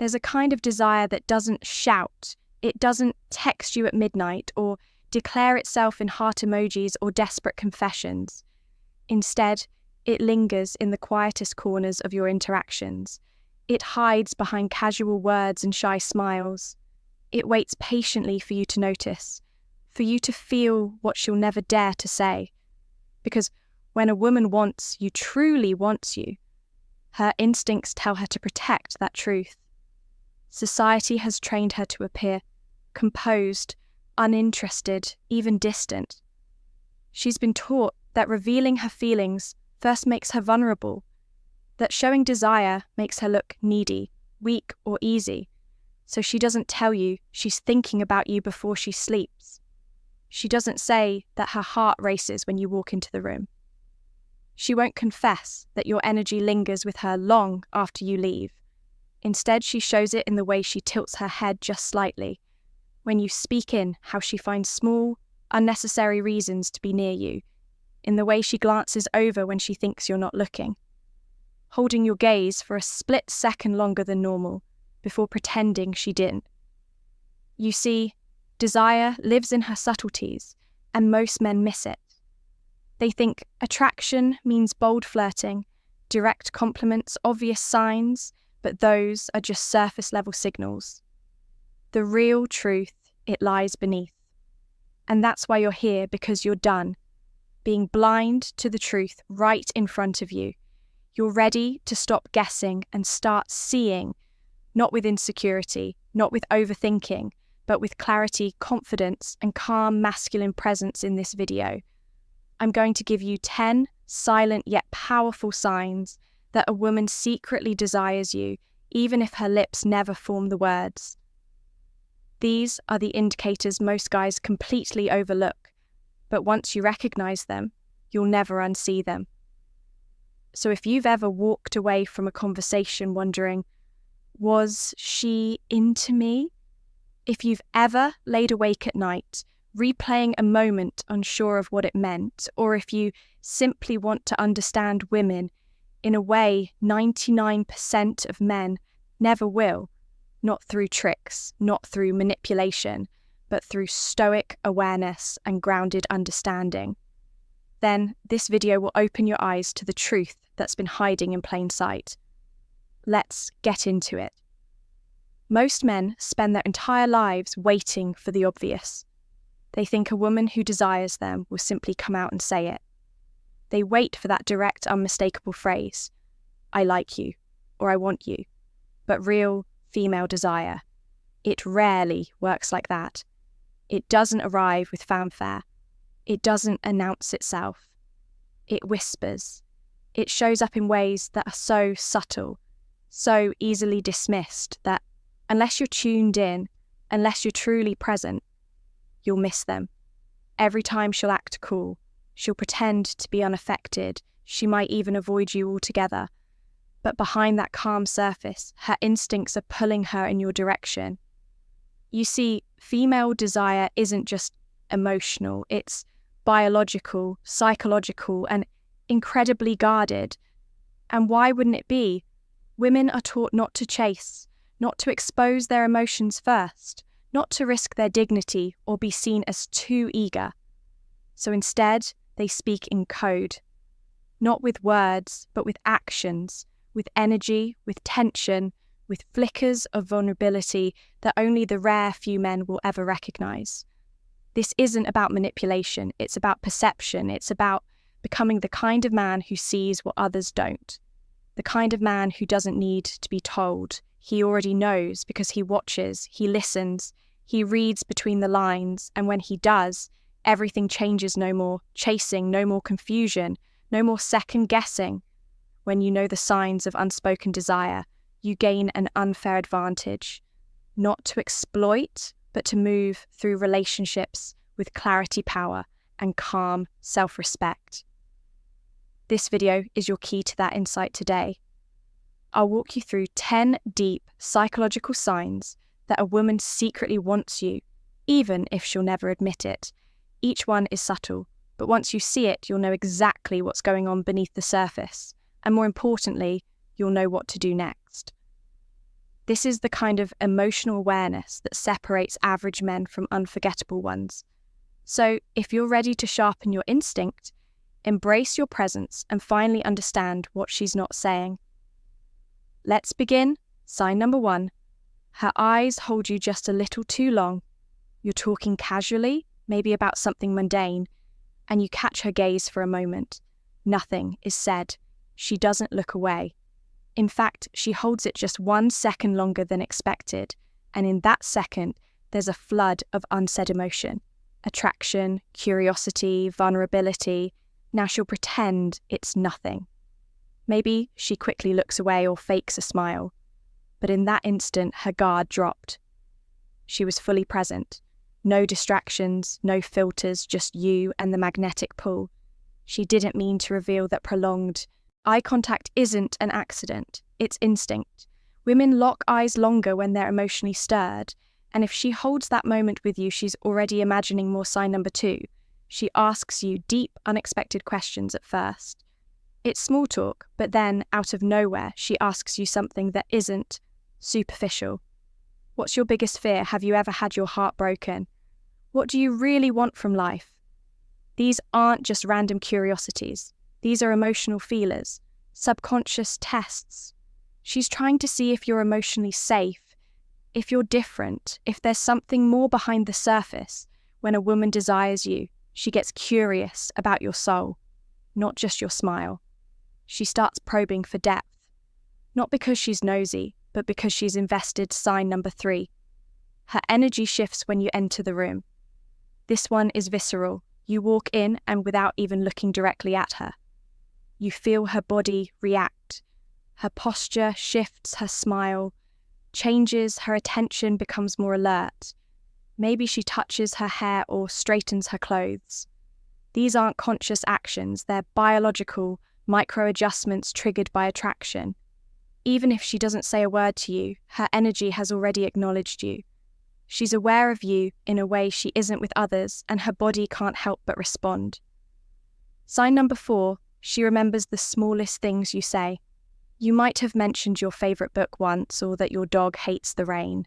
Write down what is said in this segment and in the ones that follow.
There's a kind of desire that doesn't shout, it doesn't text you at midnight or declare itself in heart emojis or desperate confessions. Instead, it lingers in the quietest corners of your interactions. It hides behind casual words and shy smiles. It waits patiently for you to notice, for you to feel what she'll never dare to say. Because when a woman wants you, truly wants you, her instincts tell her to protect that truth. Society has trained her to appear composed, uninterested, even distant. She's been taught that revealing her feelings first makes her vulnerable, that showing desire makes her look needy, weak, or easy, so she doesn't tell you she's thinking about you before she sleeps. She doesn't say that her heart races when you walk into the room. She won't confess that your energy lingers with her long after you leave. Instead, she shows it in the way she tilts her head just slightly, when you speak in how she finds small, unnecessary reasons to be near you, in the way she glances over when she thinks you're not looking, holding your gaze for a split second longer than normal before pretending she didn't. You see, desire lives in her subtleties, and most men miss it. They think attraction means bold flirting, direct compliments, obvious signs, but those are just surface-level signals. The real truth, it lies beneath. And that's why you're here, because you're done being blind to the truth right in front of you. You're ready to stop guessing and start seeing, not with insecurity, not with overthinking, but with clarity, confidence, and calm masculine presence in this video. I'm going to give you 10 silent yet powerful signs that a woman secretly desires you, even if her lips never form the words. These are the indicators most guys completely overlook, but once you recognize them, you'll never unsee them. So if you've ever walked away from a conversation wondering, was she into me? If you've ever laid awake at night, replaying a moment unsure of what it meant, or if you simply want to understand women in a way 99% of men never will, not through tricks, not through manipulation, but through stoic awareness and grounded understanding, then this video will open your eyes to the truth that's been hiding in plain sight. Let's get into it. Most men spend their entire lives waiting for the obvious. They think a woman who desires them will simply come out and say it. They wait for that direct, unmistakable phrase, "I like you," or "I want you." But real female desire, it rarely works like that. It doesn't arrive with fanfare. It doesn't announce itself. It whispers. It shows up in ways that are so subtle, so easily dismissed that unless you're tuned in, unless you're truly present, you'll miss them. Every time she'll act cool, she'll pretend to be unaffected, she might even avoid you altogether. But behind that calm surface, her instincts are pulling her in your direction. You see, female desire isn't just emotional, it's biological, psychological, and incredibly guarded. And why wouldn't it be? Women are taught not to chase, not to expose their emotions first, not to risk their dignity or be seen as too eager. So instead, they speak in code, not with words, but with actions, with energy, with tension, with flickers of vulnerability that only the rare few men will ever recognize. This isn't about manipulation, it's about perception, it's about becoming the kind of man who sees what others don't, the kind of man who doesn't need to be told. He already knows because he watches, he listens, he reads between the lines, and when he does, everything changes. No more chasing, no more confusion, no more second guessing. When you know the signs of unspoken desire, you gain an unfair advantage, not to exploit, but to move through relationships with clarity, power, and calm self-respect. This video is your key to that insight today. I'll walk you through 10 deep psychological signs that a woman secretly wants you, even if she'll never admit it. Each one is subtle, but once you see it, you'll know exactly what's going on beneath the surface. And more importantly, you'll know what to do next. This is the kind of emotional awareness that separates average men from unforgettable ones. So, if you're ready to sharpen your instinct, embrace your presence and finally understand what she's not saying. Let's begin. Sign number 1. Her eyes hold you just a little too long. You're talking casually, maybe about something mundane, and you catch her gaze for a moment. Nothing is said. She doesn't look away. In fact, she holds it just 1 second longer than expected, and in that second, there's a flood of unsaid emotion. Attraction, curiosity, vulnerability. Now she'll pretend it's nothing. Maybe she quickly looks away or fakes a smile. But in that instant, her guard dropped. She was fully present. No distractions, no filters, just you and the magnetic pull. She didn't mean to reveal that prolonged eye contact isn't an accident, it's instinct. Women lock eyes longer when they're emotionally stirred, and if she holds that moment with you, she's already imagining more. Sign number 2. She asks you deep, unexpected questions at first. It's small talk, but then, out of nowhere, she asks you something that isn't superficial. What's your biggest fear? Have you ever had your heart broken? What do you really want from life? These aren't just random curiosities. These are emotional feelers, subconscious tests. She's trying to see if you're emotionally safe, if you're different, if there's something more behind the surface. When a woman desires you, she gets curious about your soul, not just your smile. She starts probing for depth, not because she's nosy, but because she's invested. Sign number 3. Her energy shifts when you enter the room. This one is visceral. You walk in and without even looking directly at her. You feel her body react. Her posture shifts, her smile changes, her attention becomes more alert. Maybe she touches her hair or straightens her clothes. These aren't conscious actions, they're biological micro-adjustments triggered by attraction. Even if she doesn't say a word to you, her energy has already acknowledged you. She's aware of you in a way she isn't with others, and her body can't help but respond. Sign number 4, she remembers the smallest things you say. You might have mentioned your favourite book once, or that your dog hates the rain.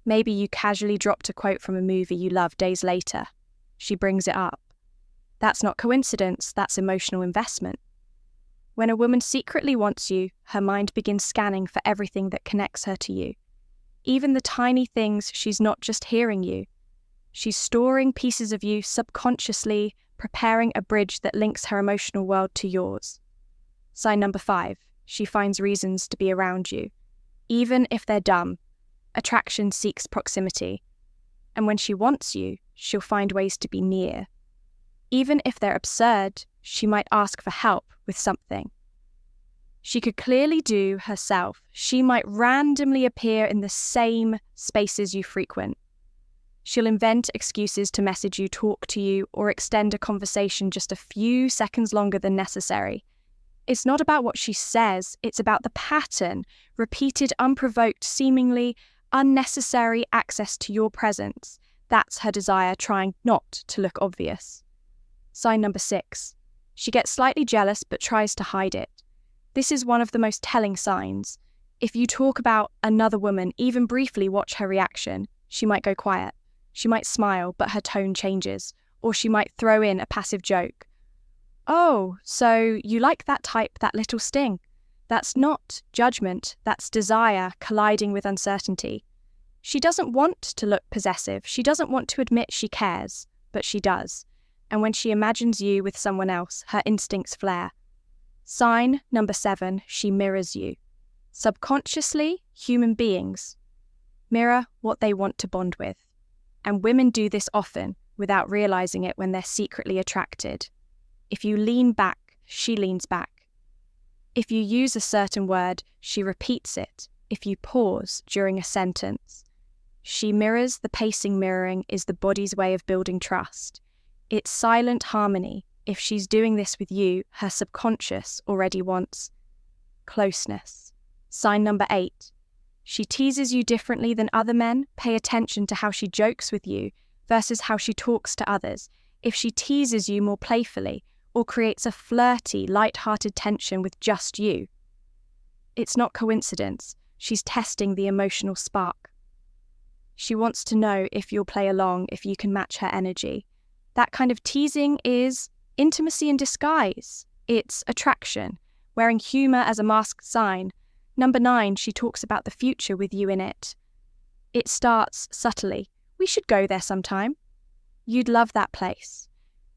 Maybe you casually dropped a quote from a movie you love days later. She brings it up. That's not coincidence, that's emotional investment. When a woman secretly wants you, her mind begins scanning for everything that connects her to you. Even the tiny things, she's not just hearing you. She's storing pieces of you subconsciously, preparing a bridge that links her emotional world to yours. Sign number 5, she finds reasons to be around you. Even if they're dumb, attraction seeks proximity. And when she wants you, she'll find ways to be near. Even if they're absurd, she might ask for help with something she could clearly do herself. She might randomly appear in the same spaces you frequent. She'll invent excuses to message you, talk to you, or extend a conversation just a few seconds longer than necessary. It's not about what she says, it's about the pattern, repeated, unprovoked, seemingly unnecessary access to your presence. That's her desire, trying not to look obvious. Sign number 6. She gets slightly jealous but tries to hide it. This is one of the most telling signs. If you talk about another woman, even briefly, watch her reaction. She might go quiet. She might smile, but her tone changes. Or she might throw in a passive joke. Oh, so you like that type, that little sting. That's not judgment, that's desire colliding with uncertainty. She doesn't want to look possessive. She doesn't want to admit she cares, but she does. And when she imagines you with someone else, her instincts flare. Sign number 7, she mirrors you. Subconsciously, human beings mirror what they want to bond with. And women do this often without realizing it when they're secretly attracted. If you lean back, she leans back. If you use a certain word, she repeats it. If you pause during a sentence, she mirrors. The pacing. Mirroring is the body's way of building trust. It's silent harmony. If she's doing this with you, her subconscious already wants closeness. Sign number 8. She teases you differently than other men. Pay attention to how she jokes with you versus how she talks to others. If she teases you more playfully or creates a flirty, light-hearted tension with just you, it's not coincidence. She's testing the emotional spark. She wants to know if you'll play along, if you can match her energy. That kind of teasing is intimacy in disguise. It's attraction, wearing humor as a masked sign. Number 9, she talks about the future with you in it. It starts subtly. We should go there sometime. You'd love that place.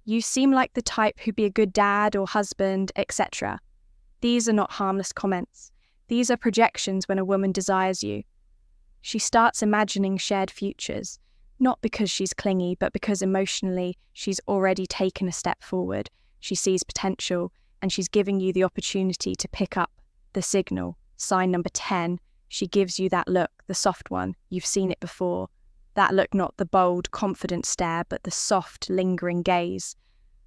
You seem like the type who'd be a good dad or husband, etc. These are not harmless comments. These are projections when a woman desires you. She starts imagining shared futures, not because she's clingy, but because emotionally she's already taken a step forward. She sees potential, and she's giving you the opportunity to pick up the signal. Sign number 10, she gives you that look, the soft one. You've seen it before. That look, not the bold, confident stare, but the soft, lingering gaze.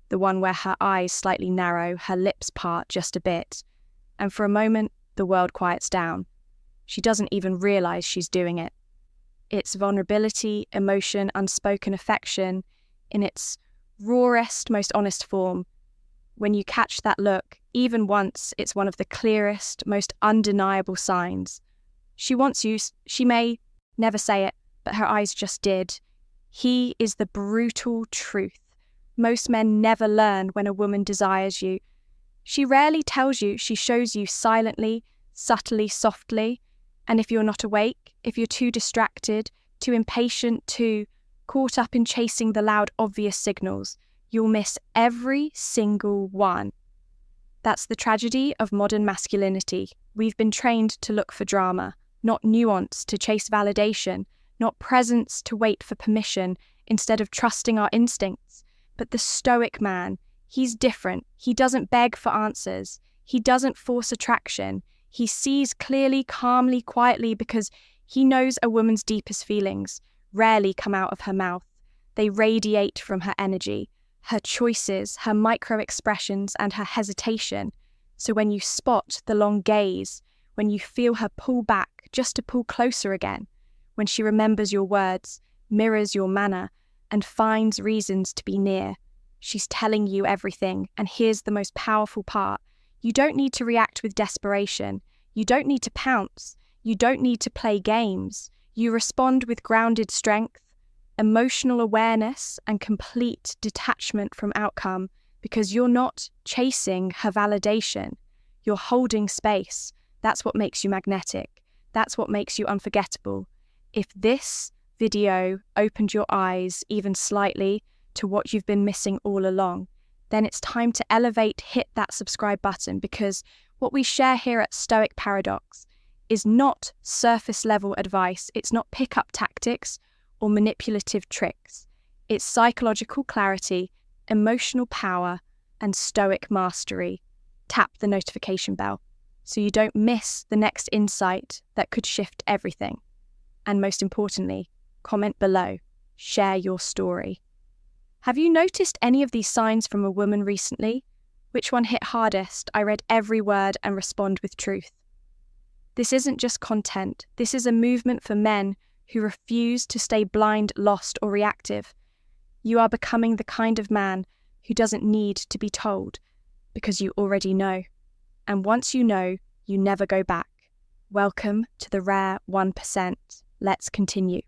The one where her eyes slightly narrow, her lips part just a bit. And for a moment, the world quiets down. She doesn't even realize she's doing it. It's vulnerability, emotion, unspoken affection in its rawest, most honest form. When you catch that look, even once, it's one of the clearest, most undeniable signs. She wants you, she may never say it, but her eyes just did. He is the brutal truth. Most men never learn when a woman desires you. She rarely tells you, she shows you silently, subtly, softly. And if you're not awake, if you're too distracted, too impatient, too caught up in chasing the loud, obvious signals, you'll miss every single one. That's the tragedy of modern masculinity. We've been trained to look for drama, not nuance to chase validation, not presence to wait for permission, instead of trusting our instincts. But the stoic man, he's different. He doesn't beg for answers. He doesn't force attraction. He sees clearly, calmly, quietly, because he knows a woman's deepest feelings rarely come out of her mouth. They radiate from her energy, her choices, her micro-expressions, and her hesitation. So when you spot the long gaze, when you feel her pull back just to pull closer again, when she remembers your words, mirrors your manner, and finds reasons to be near, she's telling you everything. And here's the most powerful part. You don't need to react with desperation. You don't need to pounce. You don't need to play games. You respond with grounded strength, emotional awareness, and complete detachment from outcome, because you're not chasing her validation. You're holding space. That's what makes you magnetic. That's what makes you unforgettable. If this video opened your eyes even slightly to what you've been missing all along, then it's time to elevate, hit that subscribe button, because what we share here at Stoic Paradox is not surface level advice. It's not pickup tactics or manipulative tricks. It's psychological clarity, emotional power, and stoic mastery. Tap the notification bell so you don't miss the next insight that could shift everything. And most importantly, comment below. Share your story. Have you noticed any of these signs from a woman recently? Which one hit hardest? I read every word and respond with truth. This isn't just content. This is a movement for men who refuse to stay blind, lost, or reactive. You are becoming the kind of man who doesn't need to be told, because you already know. And once you know, you never go back. Welcome to the rare 1%. Let's continue.